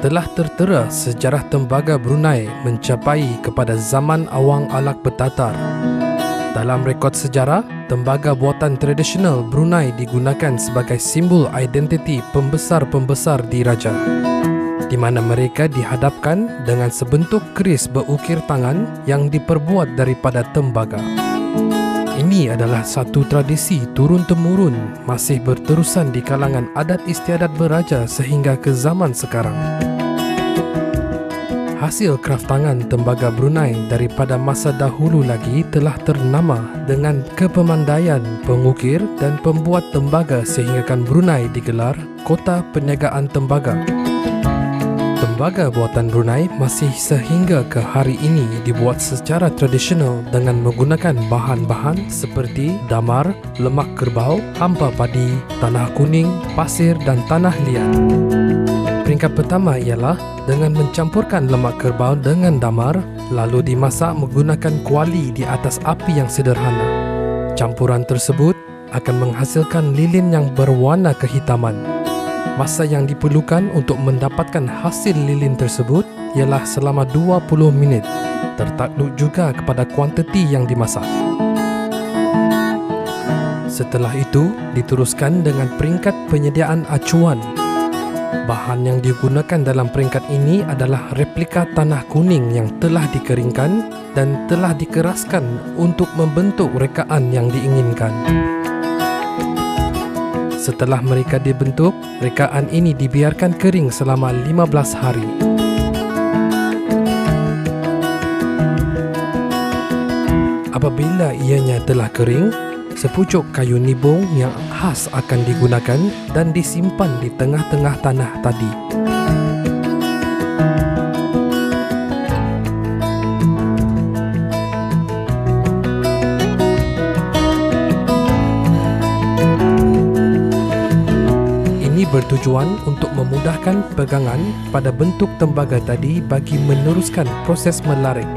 telah tertera sejarah tembaga Brunei mencapai kepada zaman Awang Alak Betatar. Dalam rekod sejarah, tembaga buatan tradisional Brunei digunakan sebagai simbol identiti pembesar-pembesar diraja, di mana mereka dihadapkan dengan sebentuk keris berukir tangan yang diperbuat daripada tembaga. Ini adalah satu tradisi turun-temurun masih berterusan di kalangan adat istiadat beraja sehingga ke zaman sekarang. Hasil kraftangan tembaga Brunei daripada masa dahulu lagi telah ternama dengan kepemandaian pengukir dan pembuat tembaga sehinggakan Brunei digelar Kota Perniagaan Tembaga. Tembaga buatan Brunei masih sehingga ke hari ini dibuat secara tradisional dengan menggunakan bahan-bahan seperti damar, lemak kerbau, hampa padi, tanah kuning, pasir dan tanah liat. Peringkat pertama ialah dengan mencampurkan lemak kerbau dengan damar lalu dimasak menggunakan kuali di atas api yang sederhana. Campuran tersebut akan menghasilkan lilin yang berwarna kehitaman. Masa yang diperlukan untuk mendapatkan hasil lilin tersebut ialah selama 20 minit, tertakluk juga kepada kuantiti yang dimasak. Setelah itu, diteruskan dengan peringkat penyediaan acuan. Bahan yang digunakan dalam peringkat ini adalah replika tanah kuning yang telah dikeringkan dan telah dikeraskan untuk membentuk rekaan yang diinginkan. Setelah mereka dibentuk, rekaan ini dibiarkan kering selama 15 hari. Apabila ianya telah kering, sepucuk kayu nibung yang khas akan digunakan dan disimpan di tengah-tengah tanah tadi. Ini bertujuan untuk memudahkan pegangan pada bentuk tembaga tadi bagi meneruskan proses melarik.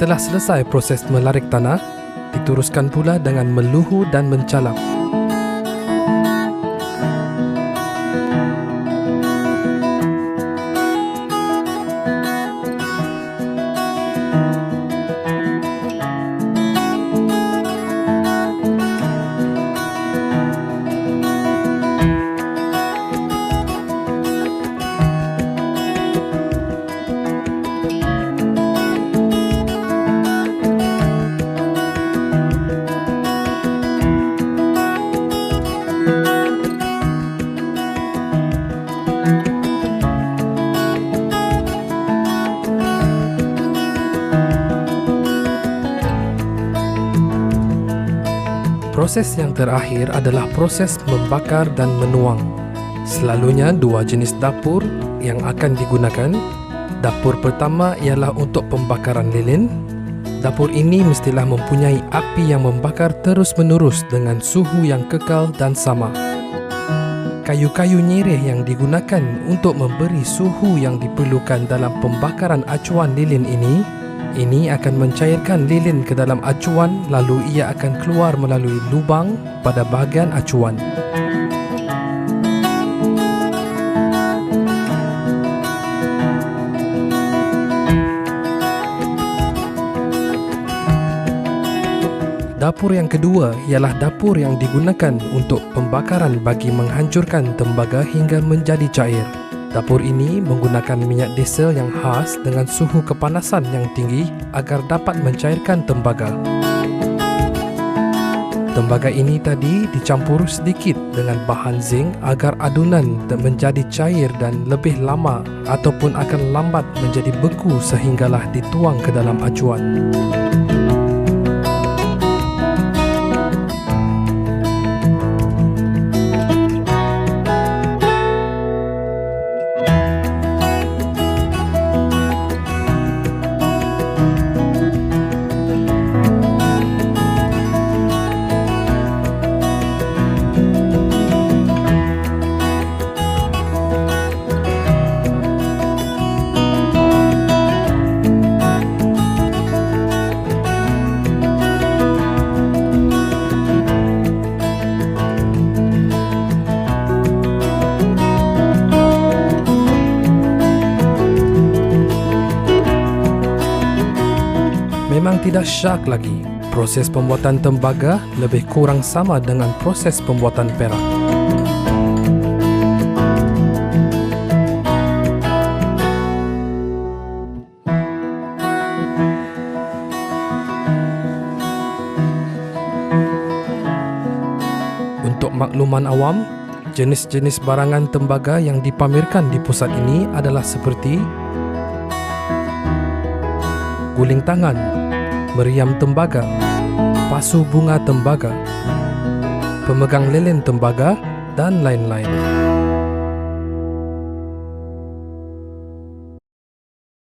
Setelah selesai proses melarik tanah, diteruskan pula dengan meluhu dan mencalap. Proses yang terakhir adalah proses membakar dan menuang. Selalunya dua jenis dapur yang akan digunakan. Dapur pertama ialah untuk pembakaran lilin. Dapur ini mestilah mempunyai api yang membakar terus-menerus dengan suhu yang kekal dan sama. Kayu-kayu nyirih yang digunakan untuk memberi suhu yang diperlukan dalam pembakaran acuan lilin ini akan mencairkan lilin ke dalam acuan lalu ia akan keluar melalui lubang pada bahagian acuan. Dapur yang kedua ialah dapur yang digunakan untuk pembakaran bagi menghancurkan tembaga hingga menjadi cair. Dapur ini menggunakan minyak diesel yang khas dengan suhu kepanasan yang tinggi agar dapat mencairkan tembaga. Tembaga ini tadi dicampur sedikit dengan bahan zinc agar adunan menjadi cair dan lebih lama ataupun akan lambat menjadi beku sehinggalah dituang ke dalam acuan. memang tidak syak lagi. Proses pembuatan tembaga lebih kurang sama dengan proses pembuatan perak. Untuk makluman awam, jenis-jenis barangan tembaga yang dipamerkan di pusat ini adalah seperti guling tangan, meriam tembaga, pasu bunga tembaga, pemegang lilin tembaga, dan lain-lain.